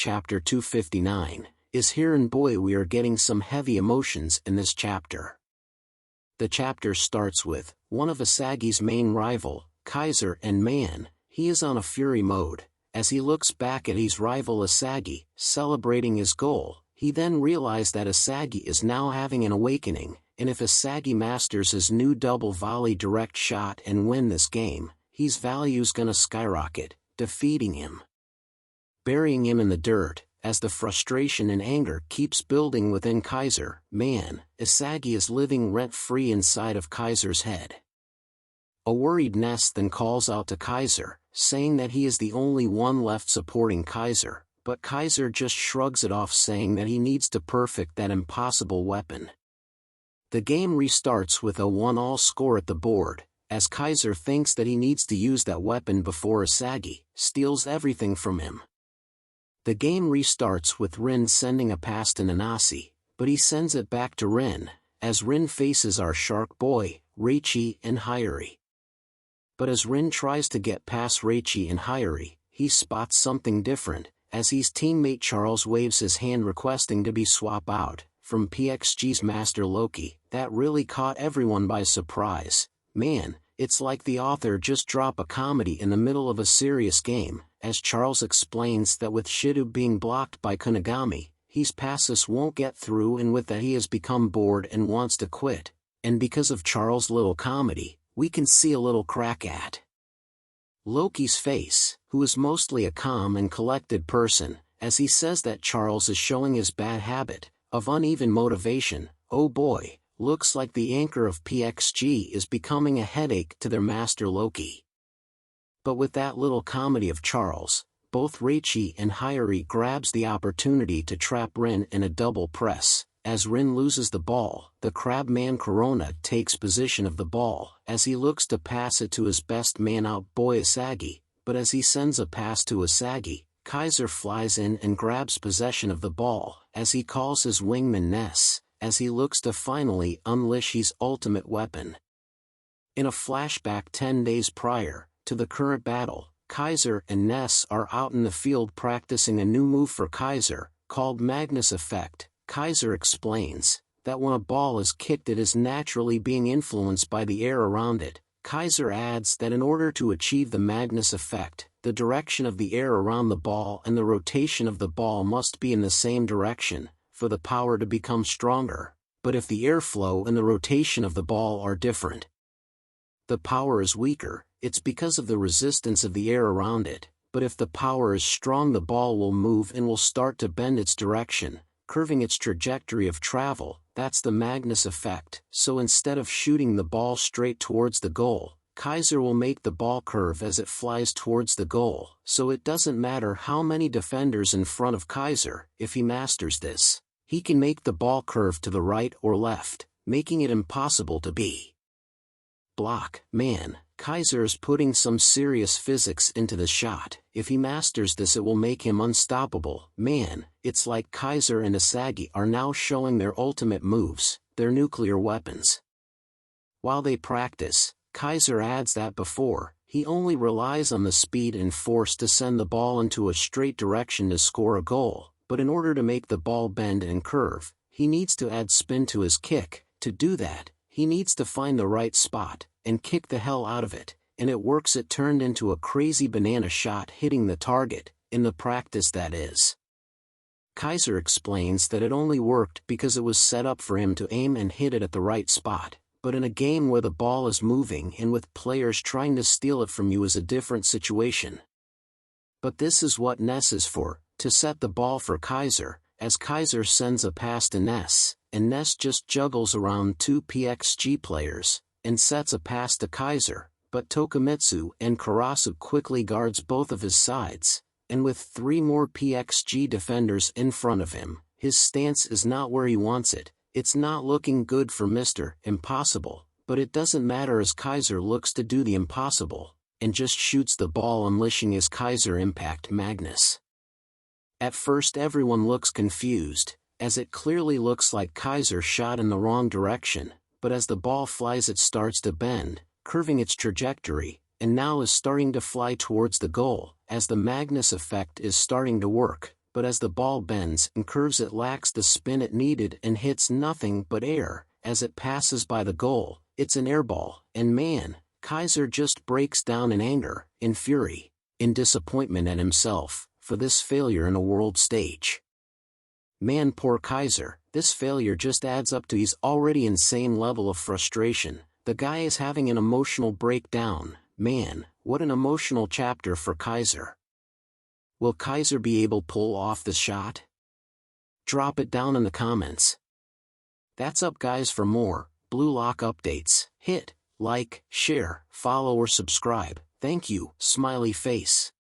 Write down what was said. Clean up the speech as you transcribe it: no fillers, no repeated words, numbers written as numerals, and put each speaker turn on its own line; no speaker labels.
chapter 259, is here, and boy, we are getting some heavy emotions in this chapter. The chapter starts with one of Asagi's main rival, Kaiser, and man, he is on a fury mode. As he looks back at his rival Asagi, celebrating his goal, he then realizes that Asagi is now having an awakening, and if Asagi masters his new double volley direct shot and win this game, his value's gonna skyrocket, defeating him. Burying him in the dirt, as the frustration and anger keeps building within Kaiser, man, Asagi is living rent-free inside of Kaiser's head. A worried Ness then calls out to Kaiser, saying that he is the only one left supporting Kaiser, but Kaiser just shrugs it off, saying that he needs to perfect that impossible weapon. The game restarts with a 1-all score at the board, as Kaiser thinks that he needs to use that weapon before Asagi steals everything from him. The game restarts with Rin sending a pass to Nanase, but he sends it back to Rin, as Rin faces our Shark Boy, Reichi and Hayuri. But as Rin tries to get past Reichi and Hayuri, he spots something different, as his teammate Charles waves his hand requesting to be swapped out from PXG's Master Loki. That really caught everyone by surprise. Man, it's like the author just dropped a comedy in the middle of a serious game, as Charles explains that with Shido being blocked by Kunigami, his passes won't get through, and with that he has become bored and wants to quit. And because of Charles' little comedy, we can see a little crack at Loki's face, who is mostly a calm and collected person, as he says that Charles is showing his bad habit of uneven motivation. Oh boy, looks like the anchor of PXG is becoming a headache to their master Loki. But with that little comedy of Charles, both Reichi and Hayuri grabs the opportunity to trap Rin in a double press. As Rin loses the ball, the Crabman Corona takes possession of the ball, as he looks to pass it to his best man out boy Asagi, but as he sends a pass to Asagi, Kaiser flies in and grabs possession of the ball, as he calls his wingman Ness, as he looks to finally unleash his ultimate weapon. In a flashback 10 days prior to the current battle, Kaiser and Ness are out in the field practicing a new move for Kaiser, called Magnus Effect. Kaiser explains that when a ball is kicked it is naturally being influenced by the air around it. Kaiser adds that in order to achieve the Magnus Effect, the direction of the air around the ball and the rotation of the ball must be in the same direction, for the power to become stronger. But if the airflow and the rotation of the ball are different, the power is weaker. It's because of the resistance of the air around it. But if the power is strong, the ball will move and will start to bend its direction, curving its trajectory of travel. That's the Magnus Effect. So instead of shooting the ball straight towards the goal, Kaiser will make the ball curve as it flies towards the goal. So it doesn't matter how many defenders in front of Kaiser, if he masters this, he can make the ball curve to the right or left, making it impossible to be block. Man, Kaiser is putting some serious physics into the shot. If he masters this, it will make him unstoppable. Man, it's like Kaiser and Asagi are now showing their ultimate moves, their nuclear weapons. While they practice, Kaiser adds that before, he only relies on the speed and force to send the ball into a straight direction to score a goal, but in order to make the ball bend and curve, he needs to add spin to his kick. To do that, he needs to find the right spot and kick the hell out of it, and it works. It turned into a crazy banana shot hitting the target, in the practice that is. Kaiser explains that it only worked because it was set up for him to aim and hit it at the right spot, but in a game where the ball is moving and with players trying to steal it from you is a different situation. But this is what Ness is for, to set the ball for Kaiser, as Kaiser sends a pass to Ness, and Ness just juggles around two PXG players, and sets a pass to Kaiser, but Tokumitsu and Karasu quickly guards both of his sides, and with 3 more PXG defenders in front of him, his stance is not where he wants it. It's not looking good for Mr. Impossible, but it doesn't matter as Kaiser looks to do the impossible, and just shoots the ball, unleashing his Kaiser Impact Magnus. At first everyone looks confused, as it clearly looks like Kaiser shot in the wrong direction, but as the ball flies it starts to bend, curving its trajectory, and now is starting to fly towards the goal, as the Magnus Effect is starting to work. but as the ball bends and curves it lacks the spin it needed and hits nothing but air. As it passes by the goal, it's an airball, and man, Kaiser just breaks down in anger, in fury, in disappointment at himself, for this failure in a world stage. Man, poor Kaiser, this failure just adds up to his already insane level of frustration. The guy is having an emotional breakdown. Man, what an emotional chapter for Kaiser. Will Kaiser be able to pull off the shot? Drop it down in the comments. That's up, guys. For more Blue Lock updates, hit like, share, follow or subscribe. Thank you, smiley face.